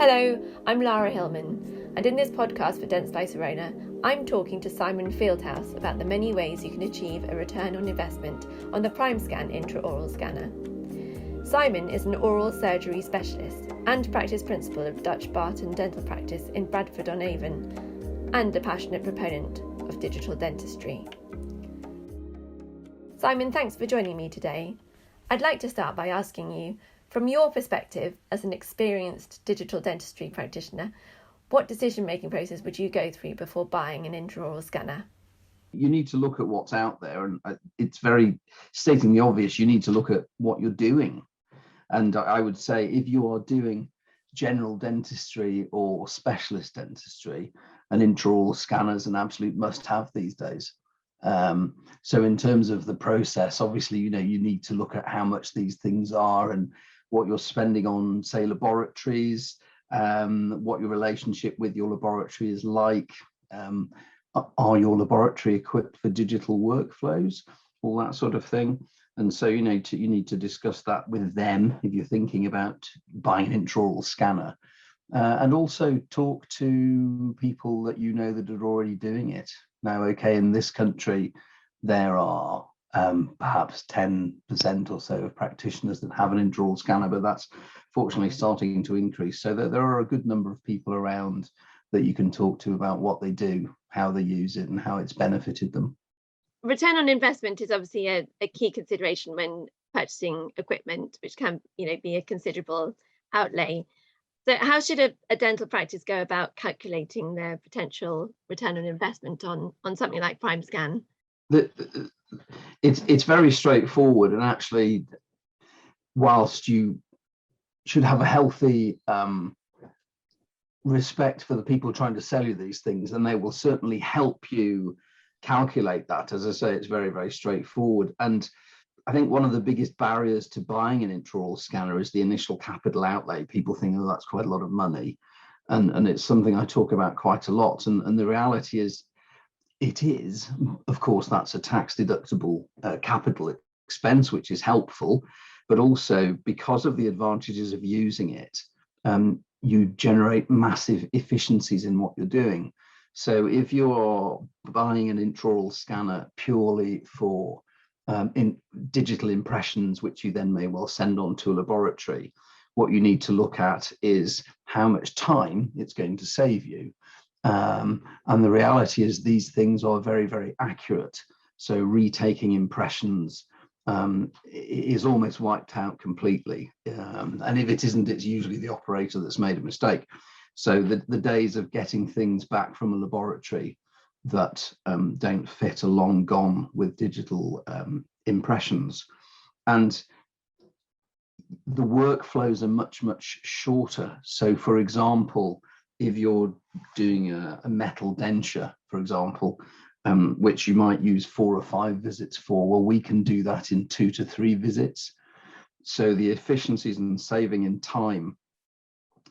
Hello, I'm Lara Hillman, and in this podcast for Dentsply Sirona, I'm talking to Simon Fieldhouse about the many ways you can achieve a return on investment on the Primescan intraoral scanner. Simon is an oral surgery specialist and practice principal of Dutch Barton Dental Practice in Bradford-on-Avon, and a passionate proponent of digital dentistry. Simon, thanks for joining me today. I'd like to start by asking you, from your perspective as an experienced digital dentistry practitioner, what decision-making process would you go through before buying an intraoral scanner? You need to look at what's out there, and it's very stating the obvious. You need to look at what you're doing. And I would say if you are doing general dentistry or specialist dentistry, an intraoral scanner is an absolute must-have these days. So in terms of the process, obviously, you need to look at how much these things are and what you're spending on, say, laboratories, what your relationship with your laboratory is like. Are your laboratory equipped for digital workflows, all that sort of thing. And so you need to discuss that with them if you're thinking about buying an intraoral scanner, and also talk to people that that are already doing it. Now, okay, in this country, there are perhaps 10% or so of practitioners that have an intraoral scanner, but that's fortunately starting to increase. So there are a good number of people around that you can talk to about what they do, how they use it, and how it's benefited them. Return on investment is obviously a key consideration when purchasing equipment, which can be a considerable outlay. So how should a dental practice go about calculating their potential return on investment on something like Primescan? It's very straightforward, and actually, whilst you should have a healthy respect for the people trying to sell you these things, and they will certainly help you calculate that. As I say, it's very, very straightforward. And I think one of the biggest barriers to buying an intraoral scanner is the initial capital outlay. People think, oh, that's quite a lot of money. And it's something I talk about quite a lot. And the reality is, it is, of course, that's a tax deductible capital expense, which is helpful. But also, because of the advantages of using it, you generate massive efficiencies in what you're doing. So if you're buying an intraoral scanner purely for in digital impressions, which you then may well send on to a laboratory, what you need to look at is how much time it's going to save you. And the reality is these things are very, very accurate. So retaking impressions is almost wiped out completely. And if it isn't, it's usually the operator that's made a mistake. So the days of getting things back from a laboratory that don't fit are long gone with digital impressions. And the workflows are much, much shorter. So for example, if you're doing a metal denture, for example, which you might use 4 or 5 visits for, well, we can do that in 2 to 3 visits. So the efficiencies and saving in time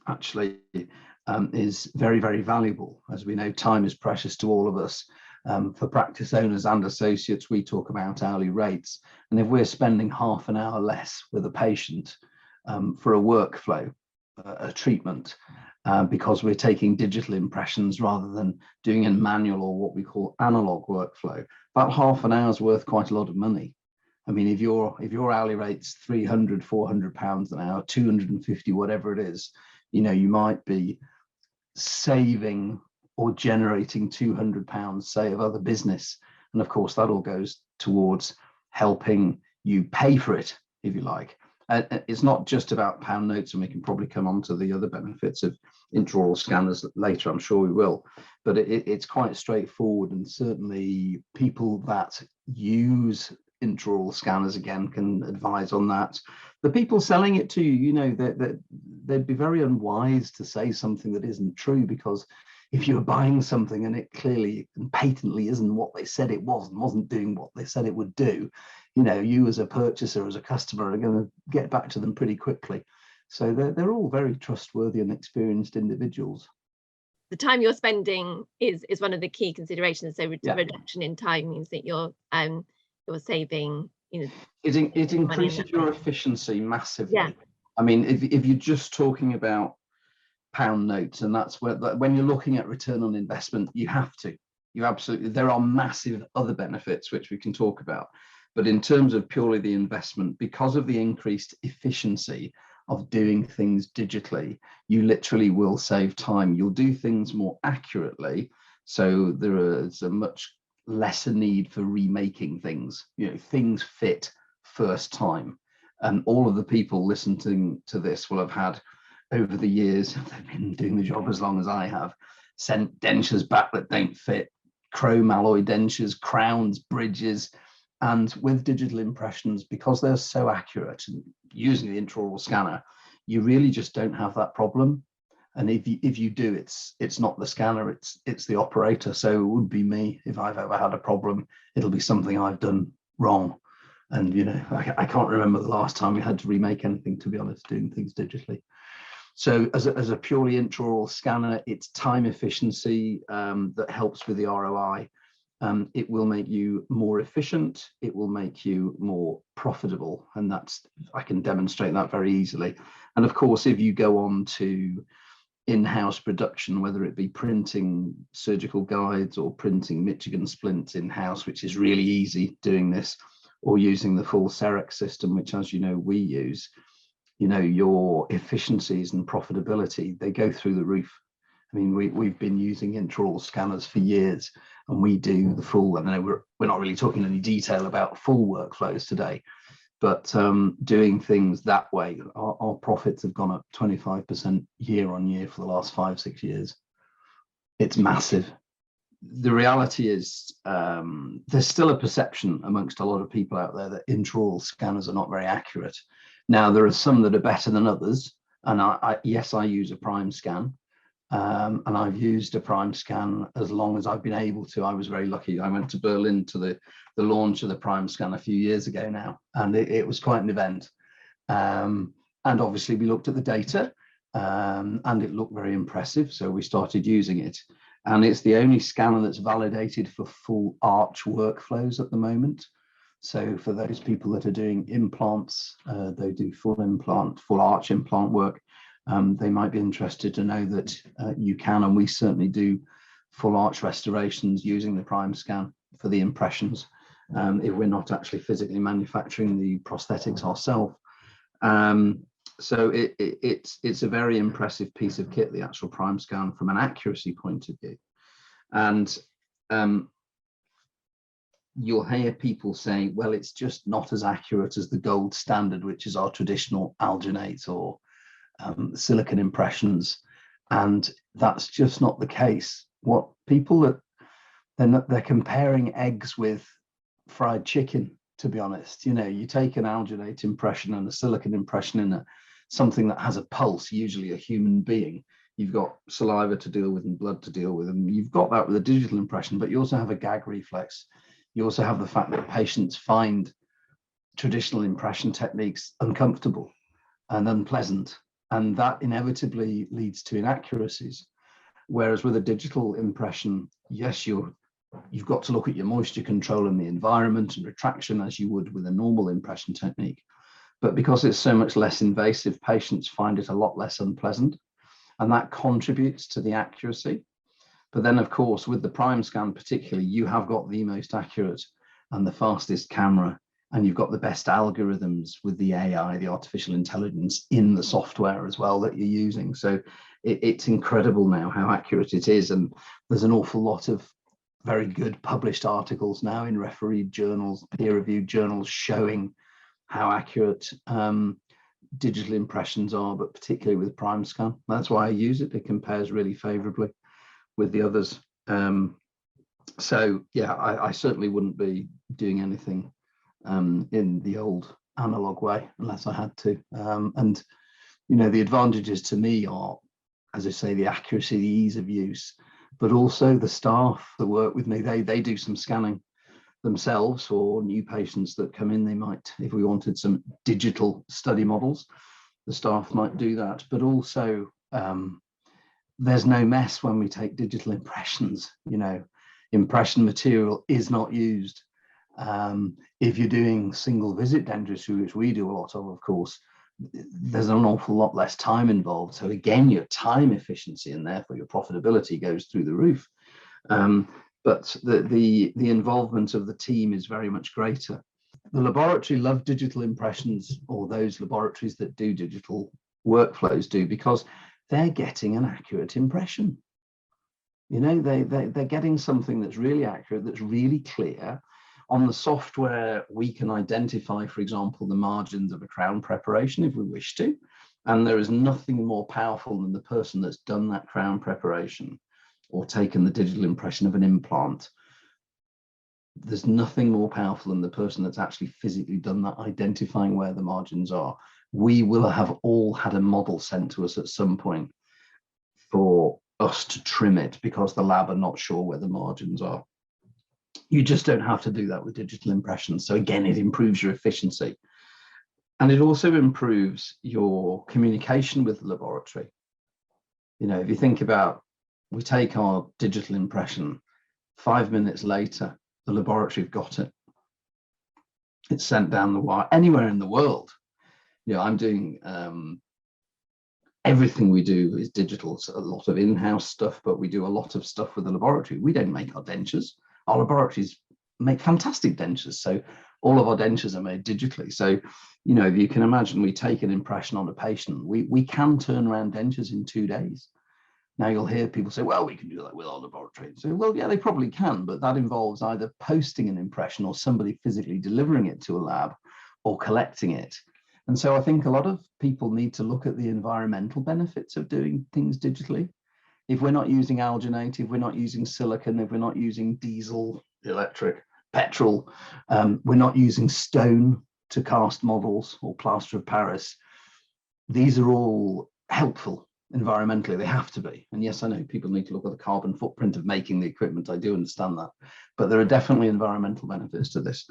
actually is very, very valuable. As we know, time is precious to all of us. For practice owners and associates, we talk about hourly rates. And if we're spending half an hour less with a patient for a workflow, a treatment, because we're taking digital impressions rather than doing a manual or what we call analog workflow, about half an hour's worth quite a lot of money. I mean, if your hourly rate's £300, £400 an hour, 250, whatever it is, you might be saving or generating £200, say, of other business. And of course, that all goes towards helping you pay for it, if you like. It's not just about pound notes, and we can probably come on to the other benefits of intraoral scanners later, I'm sure we will. But it's quite straightforward, and certainly people that use intraoral scanners, again, can advise on that. The people selling it to you, they'd be very unwise to say something that isn't true, because if you're buying something and it clearly and patently isn't what they said it was and wasn't doing what they said it would do, you as a purchaser, as a customer, are going to get back to them pretty quickly. So they're all very trustworthy and experienced individuals. The time you're spending is one of the key considerations. So reduction in time means that you're saving. It increases your efficiency massively. Yeah. I mean, if you're just talking about pound notes, and that's where, when you're looking at return on investment, you absolutely, there are massive other benefits which we can talk about, but in terms of purely the investment, because of the increased efficiency of doing things digitally, you literally will save time. You'll do things more accurately, so there is a much lesser need for remaking things. Things fit first time, and all of the people listening to this will have had, over the years, they've been doing the job as long as I have, sent dentures back that don't fit, chrome alloy dentures, crowns, bridges. And with digital impressions, because they're so accurate, and using the intraoral scanner, you really just don't have that problem. And if you do, it's not the scanner, it's the operator. So it would be me. If I've ever had a problem, it'll be something I've done wrong. And I can't remember the last time we had to remake anything, to be honest, doing things digitally. So as a purely intraoral scanner, it's time efficiency that helps with the ROI. It will make you more efficient. It will make you more profitable, and I can demonstrate that very easily. And of course, if you go on to in-house production, whether it be printing surgical guides or printing Michigan splints in-house, which is really easy doing this, or using the full CEREC system, which, as you know, we use, your efficiencies and profitability, they go through the roof. I mean, we've been using intraoral scanners for years, and we do the full, I know we're not really talking any detail about full workflows today, but doing things that way, our profits have gone up 25% year on year for the last 5-6 years. It's massive. The reality is there's still a perception amongst a lot of people out there that intraoral scanners are not very accurate. Now, there are some that are better than others, and yes, I use a Primescan. And I've used a Primescan as long as I've been able to. I was very lucky. I went to Berlin to the launch of the Primescan a few years ago now, and it was quite an event. And obviously we looked at the data, and it looked very impressive, so we started using it. And it's the only scanner that's validated for full arch workflows at the moment. So for those people that are doing implants, they do full arch implant work. They might be interested to know that you can, and we certainly do, full arch restorations using the Primescan for the impressions, if we're not actually physically manufacturing the prosthetics ourselves. So it's a very impressive piece of kit, the actual Primescan, from an accuracy point of view. And you'll hear people say, well, it's just not as accurate as the gold standard, which is our traditional alginate or silicon impressions, and that's just not the case. What people they're comparing eggs with fried chicken, to be honest. You take an alginate impression and a silicon impression in something that has a pulse, usually a human being. You've got saliva to deal with and blood to deal with, and you've got that with a digital impression, but you also have a gag reflex. You also have the fact that patients find traditional impression techniques uncomfortable and unpleasant, and that inevitably leads to inaccuracies. Whereas with a digital impression, yes, you've got to look at your moisture control and the environment and retraction as you would with a normal impression technique. But because it's so much less invasive, patients find it a lot less unpleasant, and that contributes to the accuracy. But then, of course, with the Primescan particularly, you have got the most accurate and the fastest camera, and you've got the best algorithms with the AI, the artificial intelligence, in the software as well that you're using. So it's incredible now how accurate it is. And there's an awful lot of very good published articles now in refereed journals, peer-reviewed journals, showing how accurate digital impressions are, but particularly with Primescan. That's why I use it. It compares really favorably with the others. So yeah, I certainly wouldn't be doing anything in the old analog way unless I had to. And the advantages to me are, as I say, the accuracy, the ease of use, but also the staff that work with me. They do some scanning themselves for new patients that come in. They might, if we wanted some digital study models, the staff might do that. But also there's no mess when we take digital impressions. Impression material is not used. If you're doing single visit dentistry, which we do a lot of course, there's an awful lot less time involved. So again, your time efficiency and therefore your profitability goes through the roof. But the involvement of the team is very much greater. The laboratory love digital impressions, or those laboratories that do digital workflows do, because they're getting an accurate impression. You know, they're getting something that's really accurate, that's really clear. On the software, we can identify, for example, the margins of a crown preparation if we wish to. And there is nothing more powerful than the person that's done that crown preparation or taken the digital impression of an implant. There's nothing more powerful than the person that's actually physically done that, identifying where the margins are. We will have all had a model sent to us at some point for us to trim it because the lab are not sure where the margins are. You just don't have to do that with digital impressions. So again, it improves your efficiency. And it also improves your communication with the laboratory. You know, if you think about, we take our digital impression, 5 minutes later, the laboratory have got it. It's sent down the wire anywhere in the world. You know, I'm doing everything we do is digital. It's a lot of in-house stuff, but we do a lot of stuff with the laboratory. We don't make our dentures. Our laboratories make fantastic dentures. So all of our dentures are made digitally. So, you know, if you can imagine, we take an impression on a patient, we can turn around dentures in 2 days. Now you'll hear people say, well, we can do that with our laboratory. So, well, yeah, they probably can, but that involves either posting an impression or somebody physically delivering it to a lab or collecting it. And so I think a lot of people need to look at the environmental benefits of doing things digitally. If we're not using alginate, if we're not using silicon, if we're not using diesel, electric, petrol, we're not using stone to cast models or plaster of Paris, these are all helpful environmentally. They have to be. And yes, I know people need to look at the carbon footprint of making the equipment. I do understand that. But there are definitely environmental benefits to this.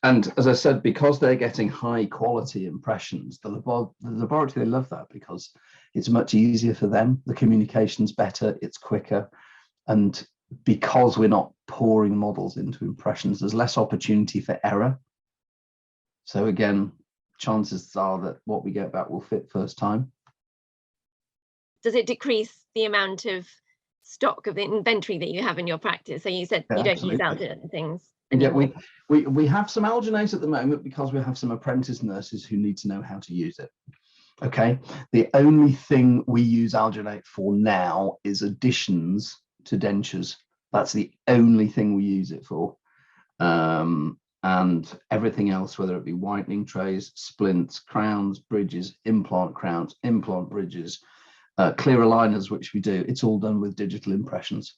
And as I said, because they're getting high quality impressions, the laboratory, they love that because it's much easier for them. The communication's better, it's quicker. And because we're not pouring models into impressions, there's less opportunity for error. So again, chances are that what we get back will fit first time. Does it decrease the amount of stock of inventory that you have in your practice? So you said you don't use alginate and things. Yeah, we have some alginate at the moment because we have some apprentice nurses who need to know how to use it. Okay, the only thing we use alginate for now is additions to dentures. That's the only thing we use it for. And everything else, whether it be whitening trays, splints, crowns, bridges, implant crowns, implant bridges, clear aligners, which we do, it's all done with digital impressions.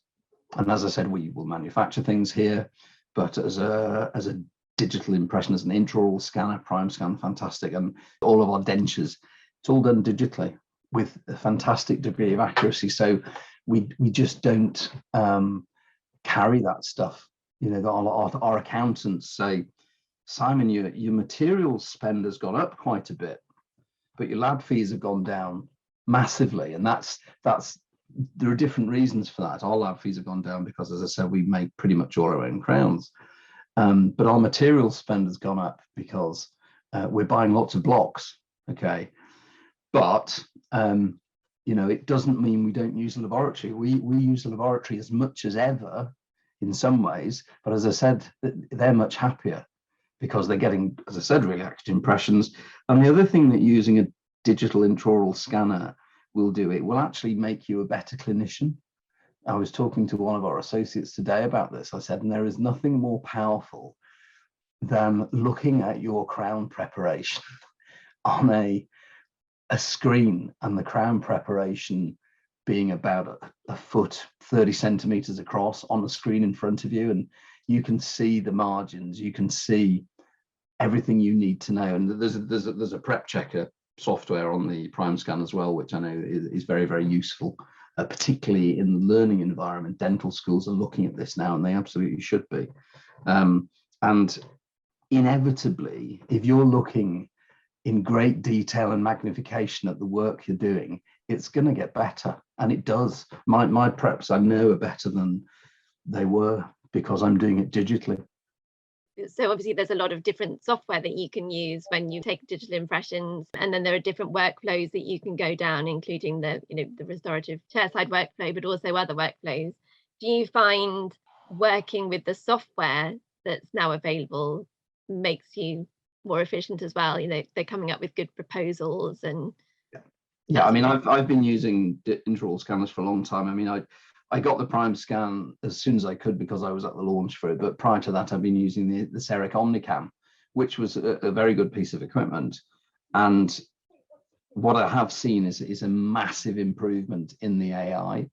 And as I said, we will manufacture things here, but as a digital impression, as an intraoral scanner, Primescan, fantastic. And all of our dentures, it's all done digitally with a fantastic degree of accuracy. So we just don't carry that stuff. You know, our accountants say, Simon, your materials spend has gone up quite a bit, but your lab fees have gone down massively. And that's there are different reasons for that. Our lab fees have gone down because, as I said, we make pretty much all our own crowns. But our material spend has gone up because we're buying lots of blocks. Okay. But, you know, it doesn't mean we don't use the laboratory. We use the laboratory as much as ever in some ways. But as I said, they're much happier because they're getting, as I said, really accurate impressions. And the other thing that using a digital intraoral scanner will do, it will actually make you a better clinician. I was talking to one of our associates today about this. I said, and there is nothing more powerful than looking at your crown preparation on a screen, and the crown preparation being about a foot, 30 centimeters across on the screen in front of you. And you can see the margins, you can see everything you need to know. And there's a prep checker software on the Primescan as well, which I know is very, very useful, particularly in the learning environment. Dental schools are looking at this now, and they absolutely should be. And inevitably, if you're looking in great detail and magnification at the work you're doing, it's going to get better. And it does. My preps, I know, are better than they were because I'm doing it digitally. So obviously there's a lot of different software that you can use when you take digital impressions, and then there are different workflows that you can go down, including the restorative chairside workflow, but also other workflows. Do you find working with the software that's now available makes you more efficient as well? They're coming up with good proposals and yeah. I mean, I've been using intraoral scanners for a long time. I mean, I got the Primescan as soon as I could because I was at the launch for it. But prior to that, I've been using the Seric Omnicam, which was a very good piece of equipment. And what I have seen is a massive improvement in the AI.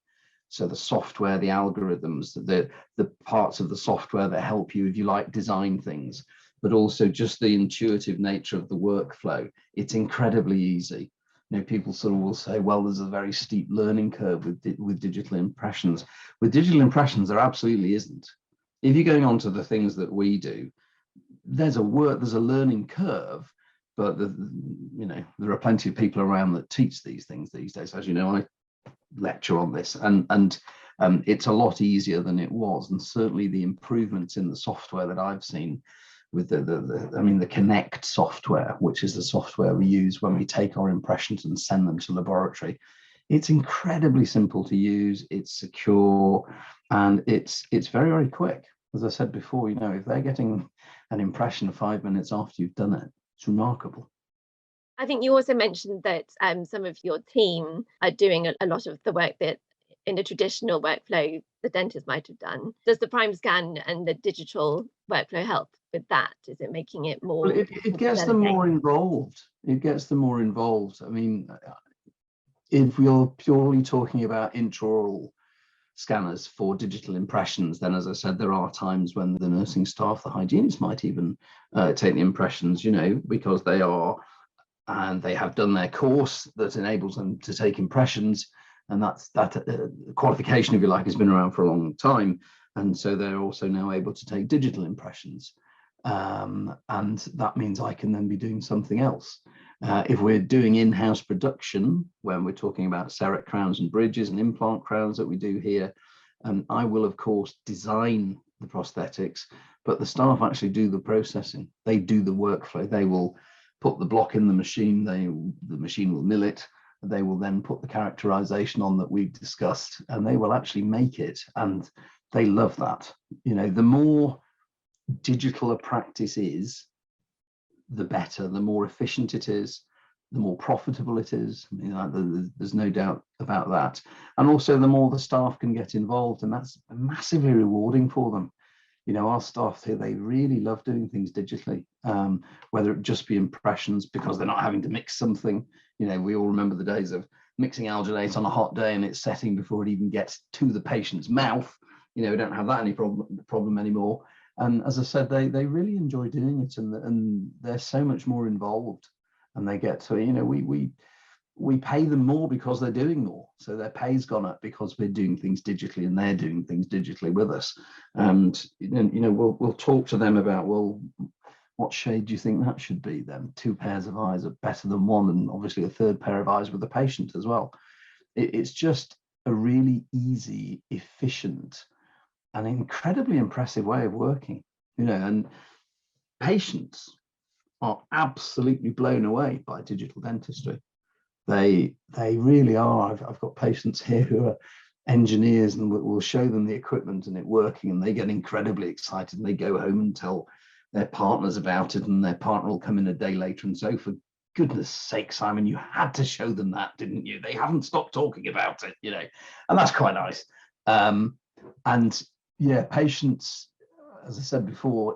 So the software, the algorithms, the parts of the software that help you, if you like, design things, but also just the intuitive nature of the workflow. It's incredibly easy. People sort of will say, well, there's a very steep learning curve with digital impressions. With digital impressions, there absolutely isn't. If you're going on to the things that we do, there's a learning curve, but there are plenty of people around that teach these things these days. As you know, I lecture on this, and it's a lot easier than it was, and certainly the improvements in the software that I've seen with the Connect software, which is the software we use when we take our impressions and send them to laboratory. It's incredibly simple to use, it's secure, and it's very, very quick. As I said before, if they're getting an impression 5 minutes after you've done it, it's remarkable. I think you also mentioned that some of your team are doing a lot of the work that in a traditional workflow the dentist might have done. Does the Primescan and the digital workflow help with that? Is it making it more? Well, it gets them more involved. It gets them more involved. I mean, if we're purely talking about intraoral scanners for digital impressions, then as I said, there are times when the nursing staff, the hygienists might even take the impressions, because they have done their course that enables them to take impressions. And that qualification, if you like, has been around for a long time. And so they're also now able to take digital impressions. And that means I can then be doing something else. If we're doing in-house production, when we're talking about CEREC crowns and bridges and implant crowns that we do here, I will, of course, design the prosthetics, but the staff actually do the processing. They do the workflow. They will put the block in the machine. The machine will mill it. They will then put the characterization on that we've discussed, and they will actually make it. And they love that. The more digital a practice is, the better, the more efficient it is, the more profitable it is. There's no doubt about that. And also the more the staff can get involved, and that's massively rewarding for them. Our staff here, they really love doing things digitally, whether it just be impressions because they're not having to mix something. We all remember the days of mixing alginate on a hot day and it's setting before it even gets to the patient's mouth. We don't have that any problem anymore. And as I said, they really enjoy doing it, and they're so much more involved, and they get to, we pay them more because they're doing more. So their pay's gone up because we're doing things digitally and they're doing things digitally with us. And, we'll talk to them about, well, what shade do you think that should be then? 2 pairs of eyes are better than one, and obviously a 3rd pair of eyes with the patient as well. It's just a really easy, efficient, and incredibly impressive way of working, and patients are absolutely blown away by digital dentistry. They really are. I've got patients here who are engineers, and we'll show them the equipment and it working, and they get incredibly excited, and they go home and tell their partners about it, and their partner will come in a day later and say, for goodness sake, Simon, you had to show them that, didn't you? They haven't stopped talking about it, and that's quite nice. And yeah, patients, as I said before,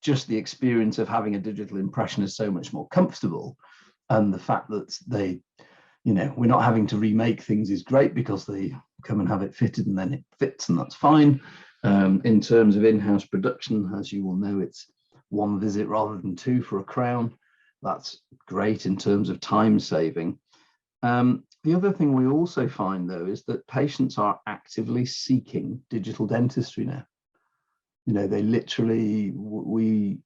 just the experience of having a digital impression is so much more comfortable. And the fact that we're not having to remake things is great, because they come and have it fitted and then it fits, and that's fine. In terms of in-house production, as you will know, it's 1 visit rather than 2 for a crown. That's great in terms of time saving. The other thing we also find, though, is that patients are actively seeking digital dentistry now. They literally, we're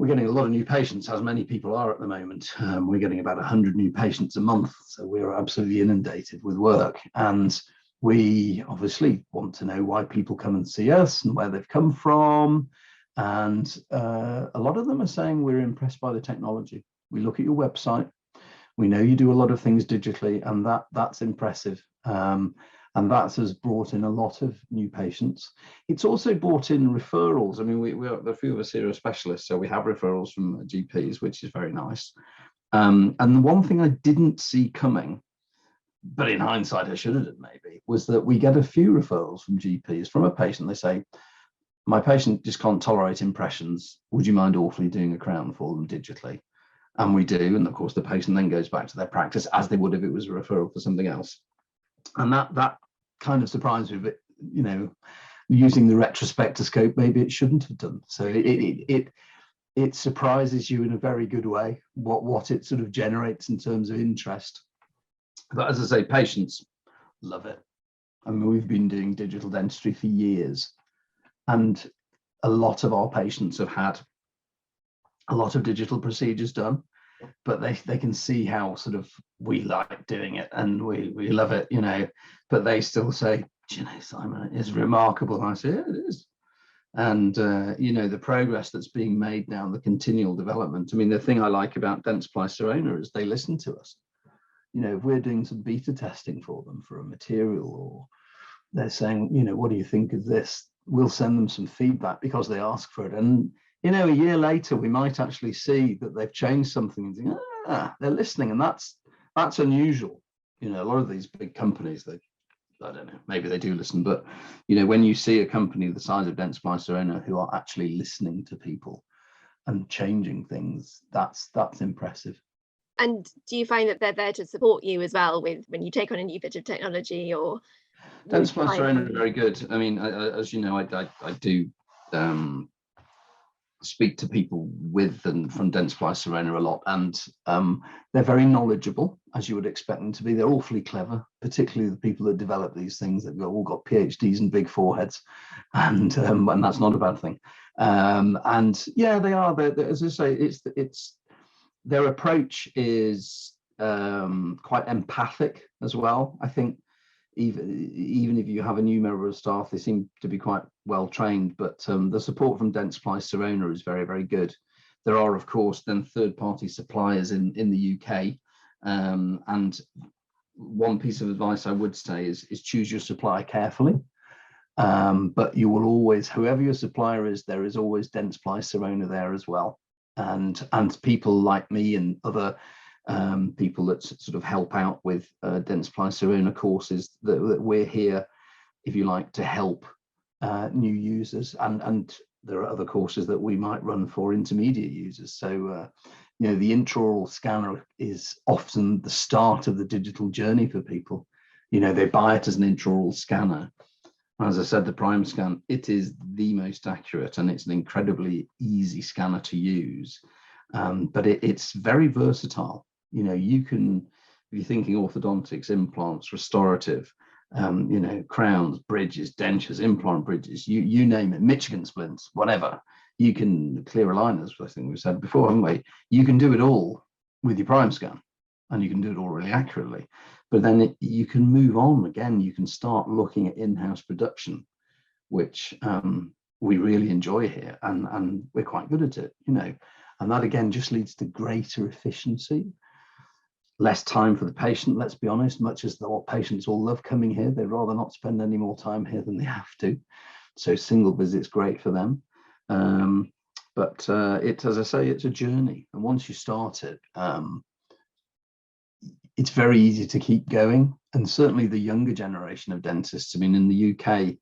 getting a lot of new patients, as many people are at the moment. We're getting about 100 new patients a month, so we're absolutely inundated with work. And we obviously want to know why people come and see us and where they've come from. And a lot of them are saying we're impressed by the technology. We look at your website, we know you do a lot of things digitally, and that's impressive. And that has brought in a lot of new patients. It's also brought in referrals. I mean, a few of us here are specialists, so we have referrals from GPs, which is very nice. And the one thing I didn't see coming, but in hindsight I should have done maybe, was that we get a few referrals from GPs from a patient. They say, my patient just can't tolerate impressions. Would you mind awfully doing a crown for them digitally? And we do. And of course, the patient then goes back to their practice as they would if it was a referral for something else. And that kind of surprised me, but using the retrospectoscope, maybe it shouldn't have done. So it surprises you in a very good way what it sort of generates in terms of interest. But as I say, patients love it. I mean, we've been doing digital dentistry for years, and a lot of our patients have had a lot of digital procedures done, but they can see how sort of we like doing it and we love it, but they still say, Simon, it is remarkable. And I say, yeah, it is. And the progress that's being made now, the continual development. I mean, the thing I like about Dentsply Sirona is they listen to us. If we're doing some beta testing for them for a material, or they're saying, what do you think of this? We'll send them some feedback because they ask for it. And, a year later, we might actually see that they've changed something and think, they're listening. And that's unusual. A lot of these big companies, I don't know, maybe they do listen, but, when you see a company the size of Dentsply Sirona who are actually listening to people and changing things, that's impressive. And do you find that they're there to support you as well with when you take on a new bit of technology? Or Dentsply Sirona are very good. I mean, as you know, I do speak to people with and from Dentsply Sirona a lot, and they're very knowledgeable, as you would expect them to be. They're awfully clever, particularly the people that develop these things. They've all got PhDs and big foreheads, and that's not a bad thing. And yeah, they are. As I say, it's their approach is quite empathic as well. I think even if you have a new member of staff, they seem to be quite well trained, but the support from Dentsply Sirona is very, very good. There are, of course, then third-party suppliers in the UK. And one piece of advice I would say is choose your supplier carefully. But you will always, whoever your supplier is, there is always Dentsply Sirona there as well. And people like me and other people that sort of help out with Dentsply Sirona courses, that we're here, if you like, to help new users, and there are other courses that we might run for intermediate users. So the intraoral scanner is often the start of the digital journey for people. They buy it as an intraoral scanner. As I said, the Primescan, it is the most accurate, and it's an incredibly easy scanner to use, but it's very versatile. You can, if you're thinking orthodontics, implants, restorative, crowns, bridges, dentures, implant bridges, you name it, Michigan splints, whatever. You can clear aligners, I think we've said before, haven't we? You can do it all with your Primescan, and you can do it all really accurately. But then you can move on again. You can start looking at in-house production, which we really enjoy here, and we're quite good at it, And that again just leads to greater efficiency. Less time for the patient, let's be honest, much as what patients all love coming here, they'd rather not spend any more time here than they have to. So single visit's great for them. But as I say, it's a journey. And once you start it, it's very easy to keep going. And certainly the younger generation of dentists, I mean, in the UK,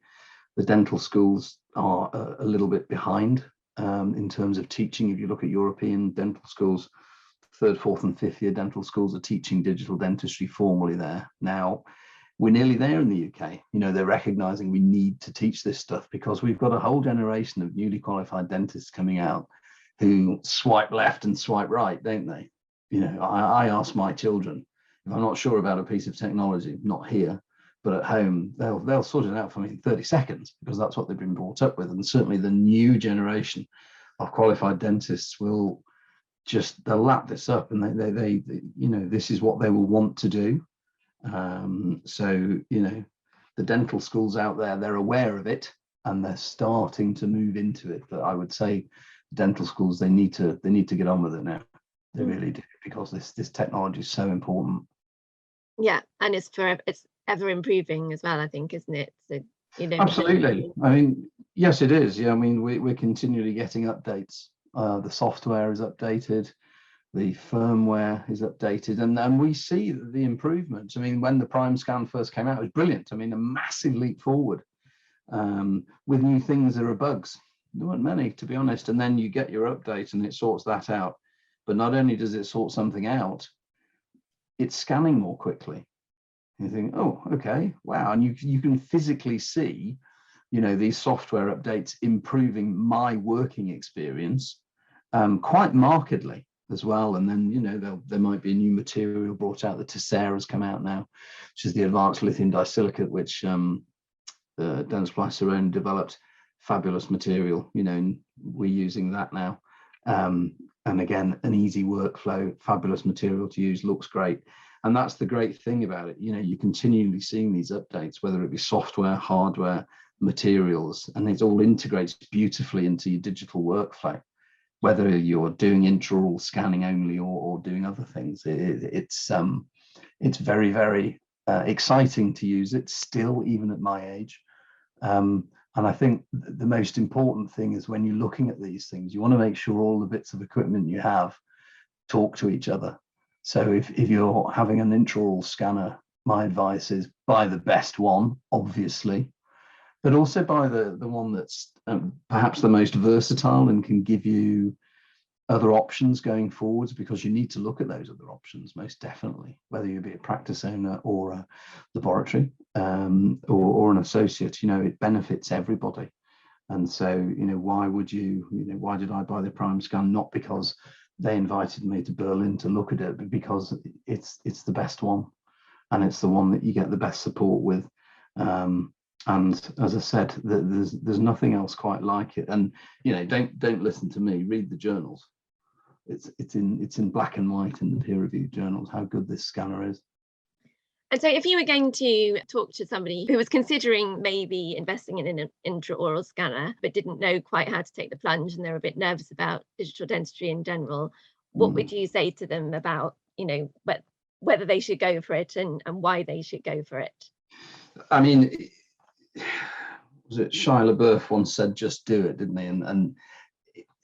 the dental schools are a little bit behind in terms of teaching. If you look at European dental schools, third, fourth and fifth year dental schools are teaching digital dentistry formally there. Now, we're nearly there in the UK. They're recognizing we need to teach this stuff because we've got a whole generation of newly qualified dentists coming out who swipe left and swipe right, don't they? I ask my children, if I'm not sure about a piece of technology, not here, but at home, they'll sort it out for me in 30 seconds because that's what they've been brought up with. And certainly the new generation of qualified dentists they'll lap this up, and they this is what they will want to do. So the dental schools out there, they're aware of it, and they're starting to move into it. But I would say dental schools, they need to get on with it now. They really do, because this technology is so important. Yeah, and it's ever improving as well, I think, isn't it? So, Absolutely. I mean, yes, it is. Yeah, I mean, we're continually getting updates. The software is updated, the firmware is updated, and we see the improvements. I mean, when the Primescan first came out, it was brilliant. I mean, a massive leap forward. With new things, there are bugs. There weren't many, to be honest. And then you get your update and it sorts that out. But not only does it sort something out, it's scanning more quickly. You think, oh, okay, wow. And you can physically see, these software updates improving my working experience quite markedly as well. And then, there might be a new material brought out. The Tessera's come out now, which is the advanced lithium disilicate, which Dental Sirona developed. Fabulous material, and we're using that now. And again, an easy workflow, fabulous material to use, looks great. And that's the great thing about it. You're continually seeing these updates, whether it be software, hardware, materials, and it all integrates beautifully into your digital workflow, whether you're doing intraoral scanning only or doing other things. It's very, very exciting to use it still, even at my age. And I think the most important thing is, when you're looking at these things, you want to make sure all the bits of equipment you have talk to each other. So if you're having an intraoral scanner, my advice is buy the best one, obviously, but also buy the one that's perhaps the most versatile and can give you other options going forwards, because you need to look at those other options, most definitely, whether you be a practice owner or a laboratory or an associate. It benefits everybody. And so, why did I buy the Primescan? Not because they invited me to Berlin to look at it, but because it's the best one, and it's the one that you get the best support with. And as I said, there's nothing else quite like it. And don't listen to me. Read the journals. It's in black and white in the peer-reviewed journals how good this scanner is. And so, if you were going to talk to somebody who was considering maybe investing in an intraoral scanner but didn't know quite how to take the plunge, and they're a bit nervous about digital dentistry in general, what would you say to them about whether they should go for it and why they should go for it? I mean, was it Shia LaBeouf once said, just do it, didn't he? And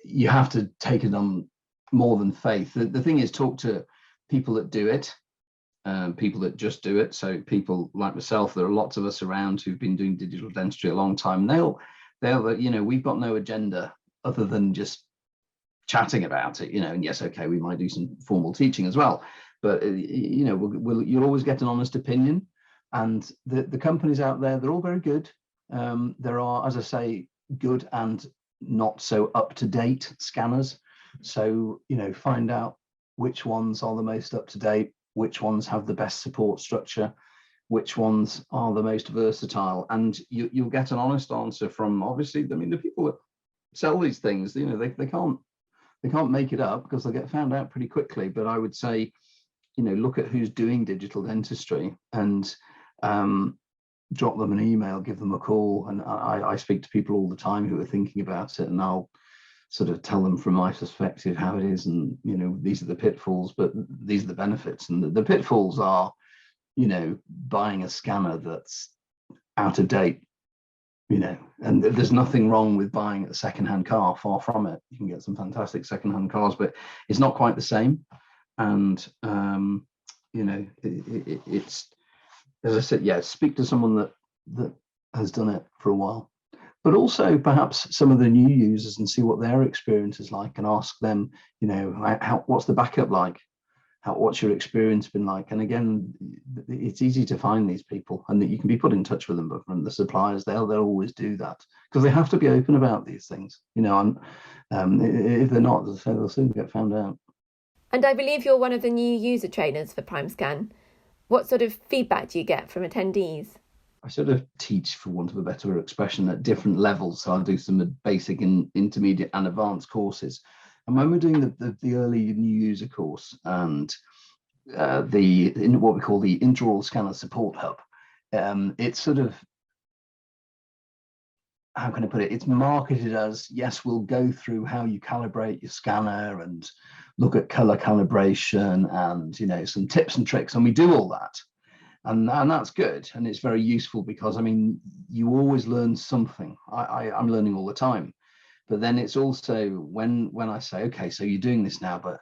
you have to take it on more than faith. The thing is, talk to people that do it, people that just do it. So people like myself, there are lots of us around who've been doing digital dentistry a long time. They'll we've got no agenda other than just chatting about it, and yes, okay, we might do some formal teaching as well, but you'll always get an honest opinion. And the companies out there, they're all very good. There are, as I say, good and not so up-to-date scanners. So, find out which ones are the most up-to-date, which ones have the best support structure, which ones are the most versatile. And you'll get an honest answer from, obviously, the people that sell these things, they can't make it up, because they'll get found out pretty quickly. But I would say, look at who's doing digital dentistry and drop them an email, give them a call. And I speak to people all the time who are thinking about it, and I'll sort of tell them from my perspective how it is. And, these are the pitfalls, but these are the benefits. And the pitfalls are, buying a scanner that's out of date, and there's nothing wrong with buying a secondhand car, far from it. You can get some fantastic secondhand cars, but it's not quite the same. And, it's, as I said, speak to someone that has done it for a while, but also perhaps some of the new users, and see what their experience is like, and ask them, what's the backup like? What's your experience been like? And again, it's easy to find these people, and that you can be put in touch with them. But from the suppliers, they'll always do that, because they have to be open about these things. If they're not, they'll soon get found out. And I believe you're one of the new user trainers for Primescan. What sort of feedback do you get from attendees? I sort of teach, for want of a better expression, at different levels. So I'll do some basic and intermediate and advanced courses. And when we're doing the early new user course, and what we call the intraoral scanner support hub, it's sort of how can I put it? It's marketed as, yes, we'll go through how you calibrate your scanner and look at color calibration and, you know, some tips and tricks. And we do all that. And that's good. And it's very useful because, I mean, you always learn something. I'm learning all the time. But then it's also when I say, okay, so you're doing this now, but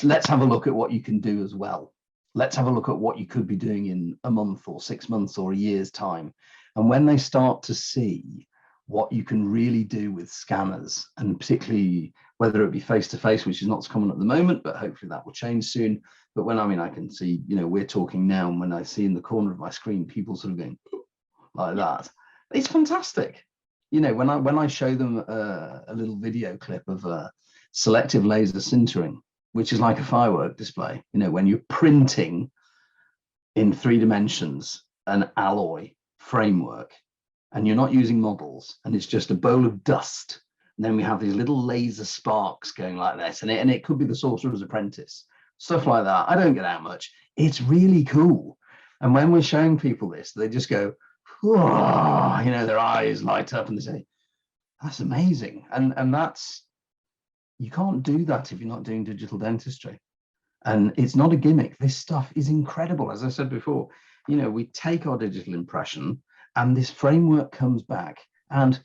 let's have a look at what you can do as well. Let's have a look at what you could be doing in a month or 6 months or a year's time. And when they start to see what you can really do with scanners, and particularly whether it be face-to-face, which is not so common at the moment, but hopefully that will change soon. But when, I mean, I can see, you know, we're talking now, and when I see in the corner of my screen, people sort of going like that, it's fantastic. You know, when I show them a little video clip of selective laser sintering, which is like a firework display, you know, when you're printing in 3 dimensions an alloy framework and you're not using models and it's just a bowl of dust. And then we have these little laser sparks going like this, and it could be the Sorcerer's Apprentice, stuff like that. I don't get out much. It's really cool. And when we're showing people this, they just go, oh, you know, their eyes light up and they say, that's amazing. And that's, you can't do that if you're not doing digital dentistry. And it's not a gimmick. This stuff is incredible. As I said before, you know, we take our digital impression and this framework comes back, and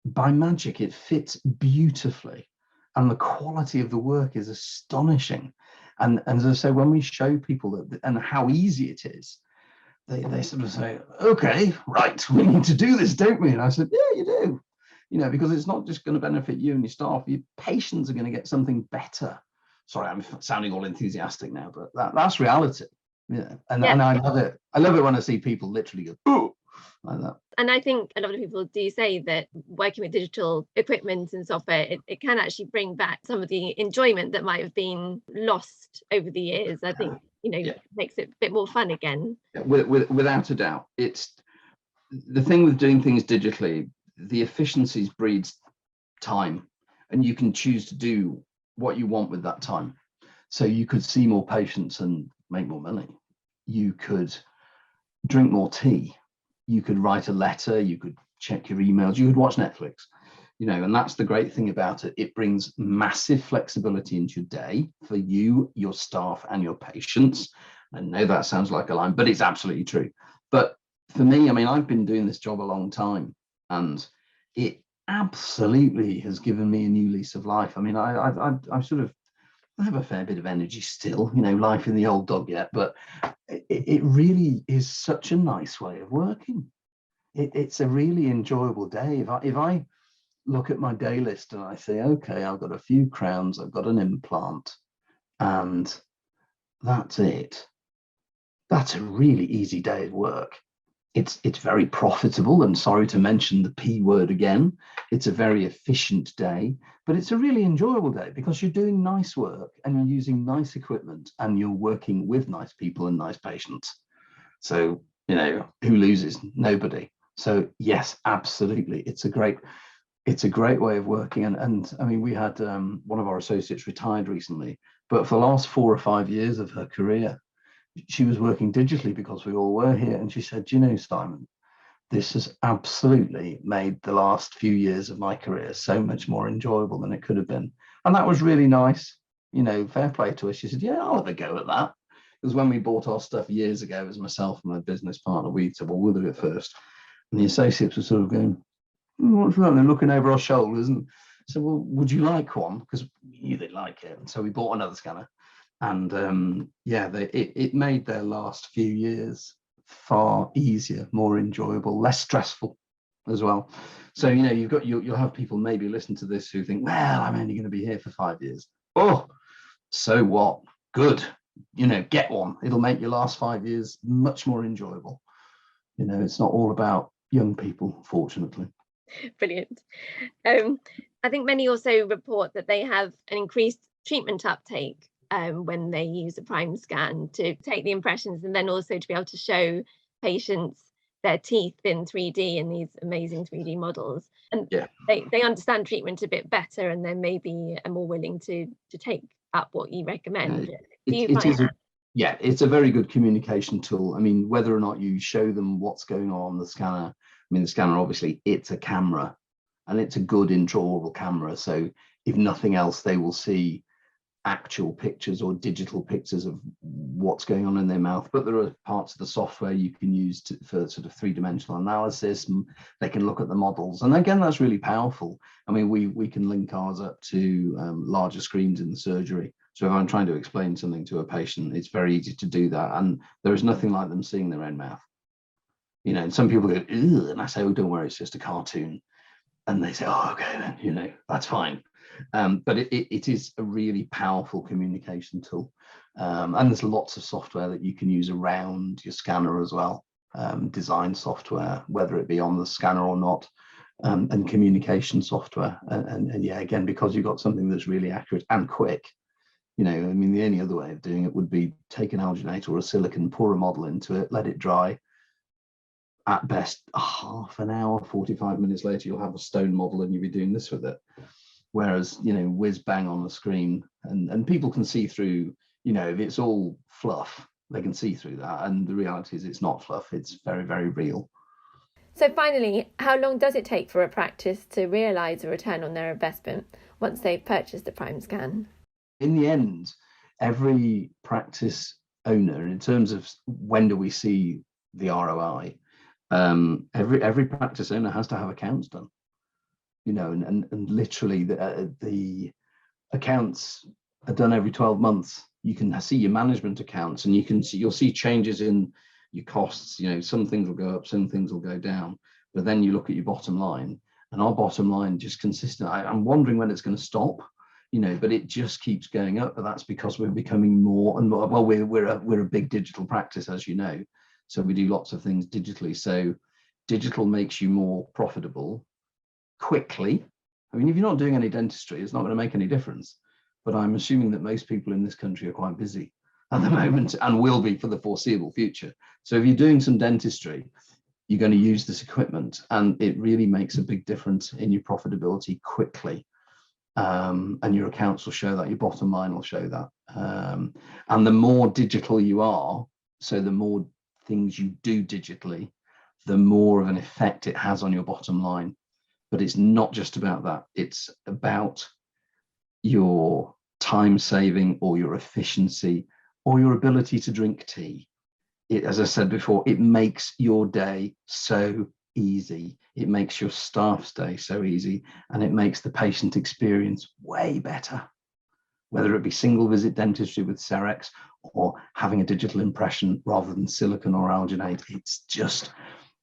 by magic, it fits beautifully. And the quality of the work is astonishing. And as I say, when we show people that and how easy it is, they sort of say, okay, right, we need to do this, don't we? And I said, yeah, you do. You know, because it's not just going to benefit you and your staff, your patients are going to get something better. Sorry, I'm sounding all enthusiastic now, but that's reality. Yeah. And I love it. I love it when I see people literally go, oh, like that. And I think a lot of people do say that working with digital equipment and software, it can actually bring back some of the enjoyment that might have been lost over the years. I think, you know, makes it a bit more fun again. Without a doubt. It's the thing with doing things digitally, the efficiencies breeds time, and you can choose to do what you want with that time. So you could see more patients and make more money. You could drink more tea. You could write a letter. You could check your emails. You could watch Netflix, you know, and that's the great thing about it. It brings massive flexibility into your day for you, your staff, and your patients. I know that sounds like a line, but it's absolutely true. But for me, I mean, I've been doing this job a long time, and it absolutely has given me a new lease of life. I mean, I sort of, I have a fair bit of energy still, you know, life in the old dog yet, but it really is such a nice way of working. It's a really enjoyable day. If I look at my day list and I say, okay, I've got a few crowns, I've got an implant, and that's it. That's a really easy day of work. It's very profitable, and sorry to mention the P word again. It's a very efficient day, but it's a really enjoyable day because you're doing nice work and you're using nice equipment and you're working with nice people and nice patients. So, you know, who loses? Nobody. So yes, absolutely. It's a great way of working. And I mean, we had one of our associates retired recently, but for the last 4 or 5 years of her career, she was working digitally because we all were here. And she said, you know, Simon, this has absolutely made the last few years of my career so much more enjoyable than it could have been. And that was really nice. You know, fair play to her. She said, yeah, I'll have a go at that. Because when we bought our stuff years ago, as myself and my business partner, we said, well, we'll do it first. And the associates were sort of going, what's that? They're looking over our shoulders. And said, well, would you like one? Because we knew they'd like it. And so we bought another scanner. And it made their last few years far easier, more enjoyable, less stressful as well. So, you know, you'll have people maybe listen to this who think, well, I'm only going to be here for 5 years. Oh, so what? Good. You know, get one. It'll make your last 5 years much more enjoyable. You know, it's not all about young people, fortunately. Brilliant. I think many also report that they have an increased treatment uptake when they use a Primescan to take the impressions, and then also to be able to show patients their teeth in 3D in these amazing 3D models. And they understand treatment a bit better, and then maybe are more willing to take up what you recommend. It's a very good communication tool. I mean, whether or not you show them what's going on the scanner, mean, the scanner, obviously, it's a camera, and it's a good intraoral camera. So if nothing else, they will see actual pictures or digital pictures of what's going on in their mouth. But there are parts of the software you can use for sort of three-dimensional analysis, and they can look at the models. And again, that's really powerful. I mean, we can link ours up to larger screens in the surgery. So if I'm trying to explain something to a patient, it's very easy to do that. And there is nothing like them seeing their own mouth. You know, and some people go, ugh, and I say, oh, don't worry, it's just a cartoon. And they say, oh, okay, then, you know, that's fine. But it is a really powerful communication tool. And there's lots of software that you can use around your scanner as well. Design software, whether it be on the scanner or not, and communication software. And yeah, again, because you've got something that's really accurate and quick, you know, I mean, the only other way of doing it would be take an alginate or a silicon, pour a model into it, let it dry. At best, half an hour, 45 minutes later, you'll have a stone model and you'll be doing this with it. Whereas, you know, whiz bang on the screen, and people can see through, you know, if it's all fluff, they can see through that. And the reality is it's not fluff, it's very, very real. So finally, how long does it take for a practice to realise a return on their investment once they've purchased a Primescan? In the end, every practice owner, in terms of when do we see the ROI, every practice owner has to have accounts done, you know, and literally the accounts are done every 12 months. You can see your management accounts, and you'll see changes in your costs. You know, some things will go up, some things will go down, but then you look at your bottom line, and our bottom line just consistent. I'm wondering when it's going to stop, you know, but it just keeps going up. But that's because we're becoming more and more. Well, we're a big digital practice, as you know. So we do lots of things digitally. So digital makes you more profitable quickly. I mean, if you're not doing any dentistry, it's not going to make any difference. But I'm assuming that most people in this country are quite busy at the moment and will be for the foreseeable future. So if you're doing some dentistry, you're going to use this equipment, and it really makes a big difference in your profitability quickly. And your accounts will show that, your bottom line will show that. And the more digital you are, so the more things you do digitally, the more of an effect it has on your bottom line. But it's not just about that. It's about your time saving or your efficiency or your ability to drink tea. As I said before, it makes your day so easy. It makes your staff's day so easy, and it makes the patient experience way better. Whether it be single visit dentistry with Cerex or having a digital impression rather than silicon or alginate, it's just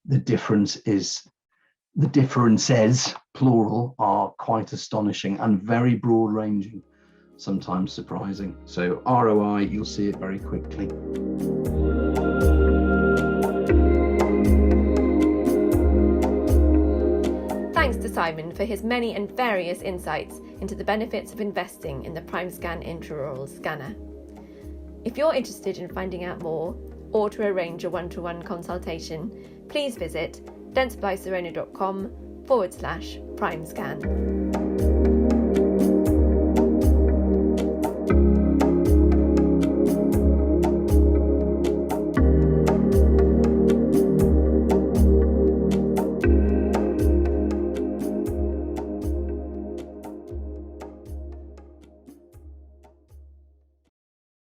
the differences, plural, are quite astonishing and very broad ranging, sometimes surprising. So ROI, you'll see it very quickly. Thanks to Simon for his many and various insights into the benefits of investing in the Primescan intraoral scanner. If you're interested in finding out more or to arrange a one-to-one consultation, please visit dentsplicerowner.com/Primescan.